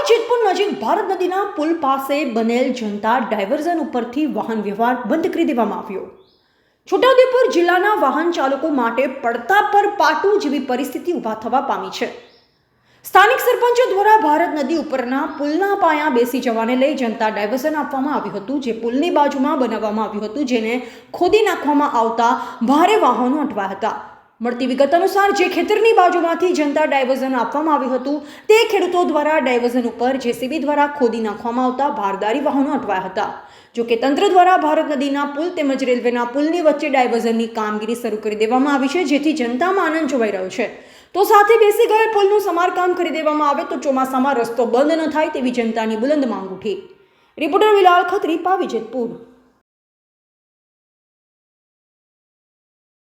જેતપુર નજીક ભારત નદીના પુલ પાસે બનેલ જનતા ડાયવર્ઝન ઉપરથી વાહન વ્યવહાર બંધ કરી દેવામાં આવ્યો। છોટાઉદેપુર જિલ્લાના વાહન ચાલકો માટે પડતા પર પાટું જેવી પરિસ્થિતિ ઊભા થવા પામી છે। સ્થાનિક સરપંચો દ્વારા ભારત નદી ઉપરના પુલના પાયા બેસી જવાને લઈ જનતા ડાયવર્ઝન આપવામાં આવ્યું હતું, જે પુલની બાજુમાં બનાવવામાં આવ્યું હતું, જેને ખોદી નાખવામાં આવતા ભારે વાહનો અટવાયા હતા। મળતી વિગત અનુસાર જે ખેતરની બાજુમાંથી જનતા ડાયવર્ઝન આપવામાં આવ્યું હતું તે ખેડૂતો દ્વારા ડાયવર્ઝન ઉપર જેસીબી દ્વારા ખોદી નાખવામાં આવતા ભારદારી વાહનો અટવાયા હતા। જો કે તંત્ર દ્વારા ભારત નદીના પુલ તેમજ રેલવેના પુલની વચ્ચે ડાયવર્ઝનની કામગીરી શરૂ કરી દેવામાં આવી છે, જેથી જનતામાં આનંદ જોવાઈ રહ્યો છે। તો સાથે બેસી ગયેલ પુલનું સમારકામ કરી દેવામાં આવે તો ચોમાસામાં રસ્તો બંધ ન થાય તેવી જનતાની બુલંદ માંગ ઉઠી। રિપોર્ટર વિલાલ ખત્રી, પાવી જેતપુર।